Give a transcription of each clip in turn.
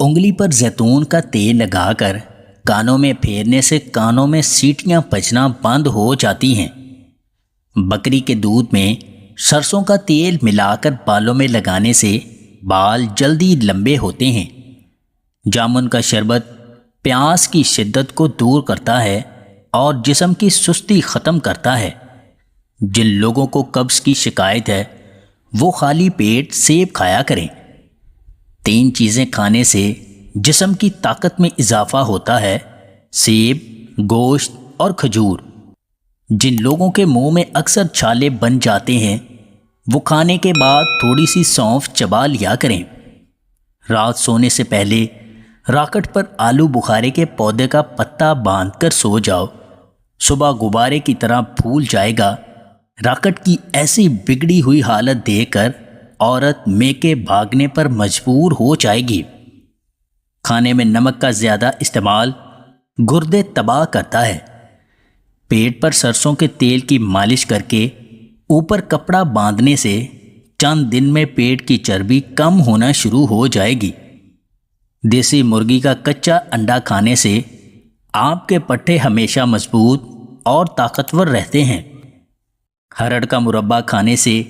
انگلی پر زیتون کا تیل لگا کر کانوں میں پھیرنے سے کانوں میں سیٹیاں بجنا بند ہو جاتی ہیں۔ بکری کے دودھ میں سرسوں کا تیل ملا کر بالوں میں لگانے سے بال جلدی لمبے ہوتے ہیں۔ جامن کا شربت پیاس کی شدت کو دور کرتا ہے اور جسم کی سستی ختم کرتا ہے۔ جن لوگوں کو قبض کی شکایت ہے وہ خالی پیٹ سیب کھایا کریں۔ 3 چیزیں کھانے سے جسم کی طاقت میں اضافہ ہوتا ہے: سیب، گوشت اور کھجور۔ جن لوگوں کے منہ میں اکثر چھالے بن جاتے ہیں وہ کھانے کے بعد تھوڑی سی سونف چبا لیا کریں۔ رات سونے سے پہلے راکٹ پر آلو بخارے کے پودے کا پتا باندھ کر سو جاؤ، صبح غبارے کی طرح پھول جائے گا۔ راکٹ کی ایسی بگڑی ہوئی حالت دیکھ کر عورت میکے بھاگنے پر مجبور ہو جائے گی۔ کھانے میں نمک کا زیادہ استعمال گردے تباہ کرتا ہے۔ پیٹ پر سرسوں کے تیل کی مالش کر کے اوپر کپڑا باندھنے سے چند دن میں پیٹ کی چربی کم ہونا شروع ہو جائے گی۔ دیسی مرغی کا کچا انڈا کھانے سے آپ کے پٹھے ہمیشہ مضبوط اور طاقتور رہتے ہیں۔ ہرڑ کا مربع کھانے سے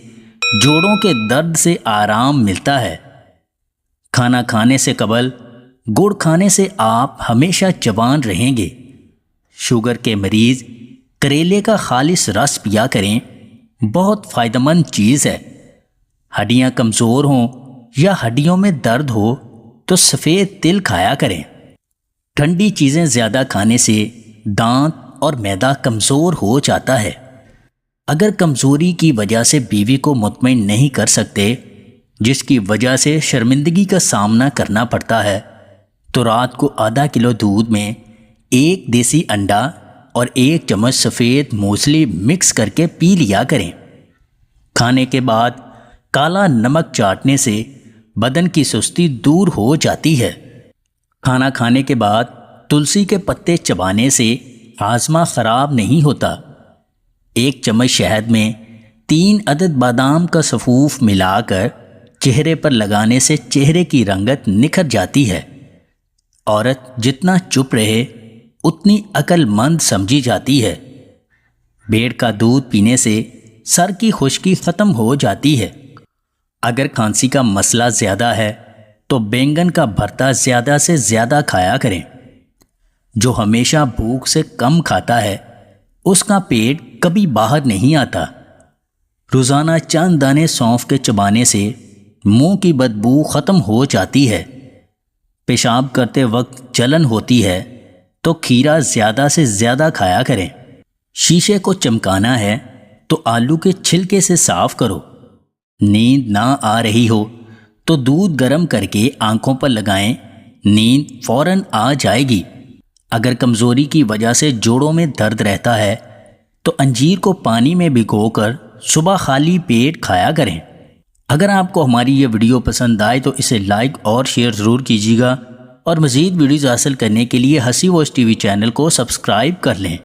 جوڑوں کے درد سے آرام ملتا ہے۔ کھانا کھانے سے قبل گڑ کھانے سے آپ ہمیشہ جوان رہیں گے۔ شوگر کے مریض کریلے کا خالص رس پیا کریں، بہت فائدہ مند چیز ہے۔ ہڈیاں کمزور ہوں یا ہڈیوں میں درد ہو تو سفید تل کھایا کریں۔ ٹھنڈی چیزیں زیادہ کھانے سے دانت اور معدہ کمزور ہو جاتا ہے۔ اگر کمزوری کی وجہ سے بیوی کو مطمئن نہیں کر سکتے، جس کی وجہ سے شرمندگی کا سامنا کرنا پڑتا ہے، تو رات کو آدھا کلو دودھ میں 1 دیسی انڈا اور 1 چمچ سفید موسلی مکس کر کے پی لیا کریں۔ کھانے کے بعد کالا نمک چاٹنے سے بدن کی سستی دور ہو جاتی ہے۔ کھانا کھانے کے بعد تلسی کے پتے چبانے سے ہاضمہ خراب نہیں ہوتا۔ 1 چمچ شہد میں 3 عدد بادام کا سفوف ملا کر چہرے پر لگانے سے چہرے کی رنگت نکھر جاتی ہے۔ عورت جتنا چپ رہے اتنی عقل مند سمجھی جاتی ہے۔ بھیڑ کا دودھ پینے سے سر کی خشکی ختم ہو جاتی ہے۔ اگر کھانسی کا مسئلہ زیادہ ہے تو بینگن کا بھرتا زیادہ سے زیادہ کھایا کریں۔ جو ہمیشہ بھوک سے کم کھاتا ہے اس کا پیٹ کبھی باہر نہیں آتا۔ روزانہ چند دانے سونف کے چبانے سے منہ کی بدبو ختم ہو جاتی ہے۔ پیشاب کرتے وقت جلن ہوتی ہے تو کھیرا زیادہ سے زیادہ کھایا کریں۔ شیشے کو چمکانا ہے تو آلو کے چھلکے سے صاف کرو۔ نیند نہ آ رہی ہو تو دودھ گرم کر کے آنکھوں پر لگائیں، نیند فوراً آ جائے گی۔ اگر کمزوری کی وجہ سے جوڑوں میں درد رہتا ہے تو انجیر کو پانی میں بھگو کر صبح خالی پیٹ کھایا کریں۔ اگر آپ کو ہماری یہ ویڈیو پسند آئے تو اسے لائک اور شیئر ضرور کیجیے گا، اور مزید ویڈیوز حاصل کرنے کے لیے ہنسی واچ ٹی وی چینل کو سبسکرائب کر لیں۔